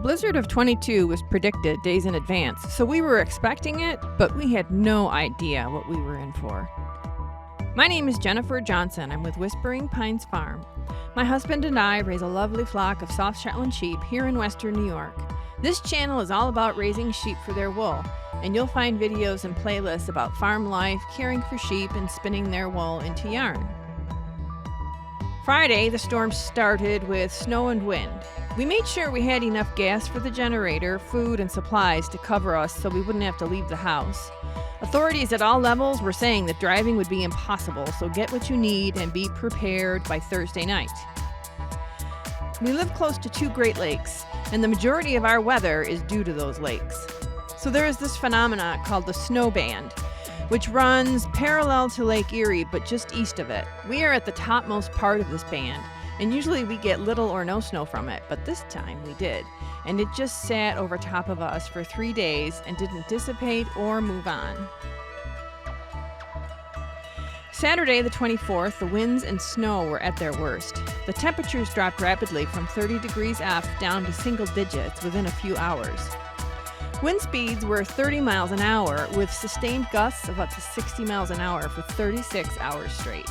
blizzard of 22 was predicted days in advance, so we were expecting it, but we had no idea what we were in for. My name is Jennifer Johnson. I'm with Whispering Pines Farm. My husband and I raise a lovely flock of soft Shetland sheep here in western New York. This channel is all about raising sheep for their wool, and you'll find videos and playlists about farm life, caring for sheep, and spinning their wool into yarn. Friday, the storm started with snow and wind. We made sure we had enough gas for the generator, food, and supplies to cover us so we wouldn't have to leave the house. Authorities at all levels were saying that driving would be impossible, so get what you need and be prepared by Thursday night. We live close to two Great Lakes, and the majority of our weather is due to those lakes. So there is this phenomenon called the snow band, which runs parallel to Lake Erie, but just east of it. We are at the topmost part of this band, and usually we get little or no snow from it, but this time we did. And it just sat over top of us for 3 days and didn't dissipate or move on. Saturday, the 24th, the winds and snow were at their worst. The temperatures dropped rapidly from 30 degrees F down to single digits within a few hours. Wind speeds were 30 miles an hour with sustained gusts of up to 60 miles an hour for 36 hours straight.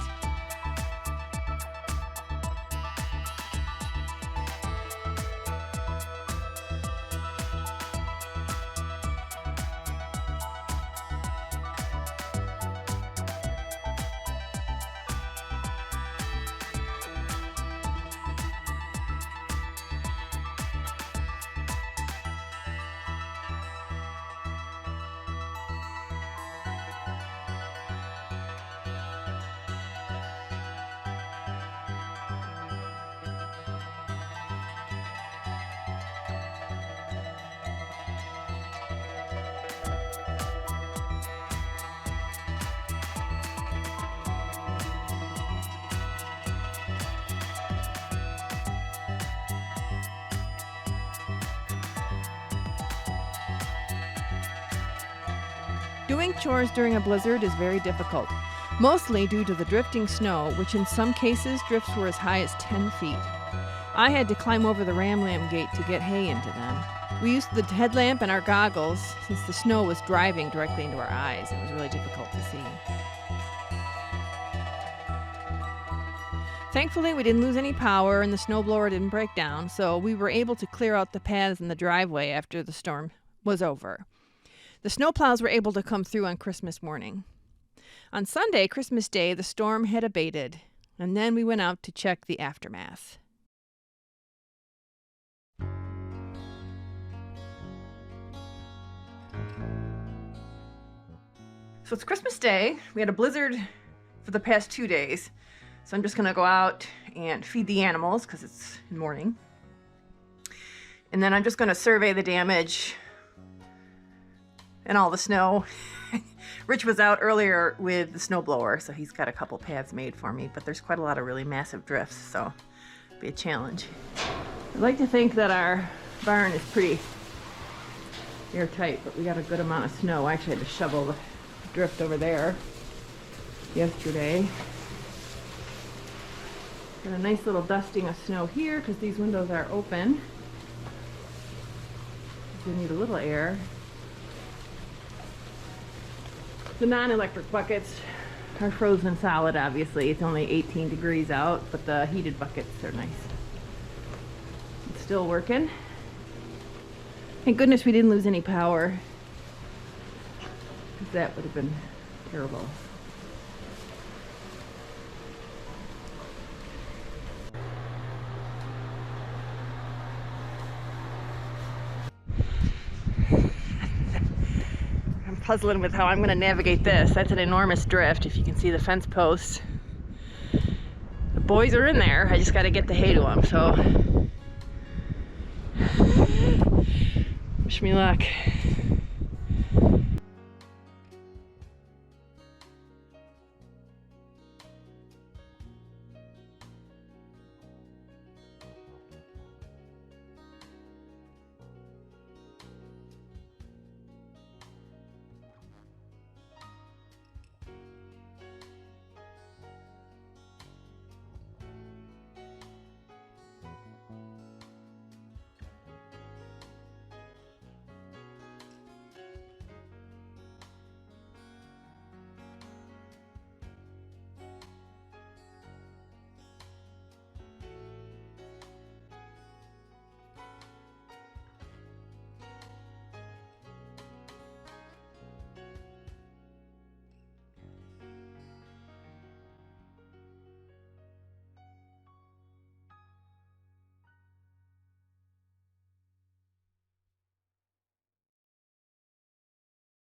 Doing chores during a blizzard is very difficult, mostly due to the drifting snow, which in some cases drifts were as high as 10 feet. I had to climb over the ram gate to get hay into them. We used the headlamp and our goggles since the snow was driving directly into our eyes. It was really difficult to see. Thankfully, we didn't lose any power and the snowblower didn't break down, so we were able to clear out the paths in the driveway after the storm was over. The snowplows were able to come through on Christmas morning. On Sunday, Christmas Day, the storm had abated, and then we went out to check the aftermath. So it's Christmas Day. We had a blizzard for the past 2 days. So I'm just going to go out and feed the animals because it's in the morning. And then I'm just going to survey the damage and all the snow. Rich was out earlier with the snowblower, so he's got a couple paths made for me, but there's quite a lot of really massive drifts, so it'll be a challenge. I'd like to think that our barn is pretty airtight, but we got a good amount of snow. I actually had to shovel the drift over there yesterday. Got a nice little dusting of snow here because these windows are open. We need a little air. The non-electric buckets are frozen solid, obviously. It's only 18 degrees out, but the heated buckets are nice. It's still working. Thank goodness we didn't lose any power, because that would have been terrible. Puzzling with how I'm going to navigate this. That's an enormous drift, if you can see the fence posts. The boys are in there. I just got to get the hay to them, so wish me luck.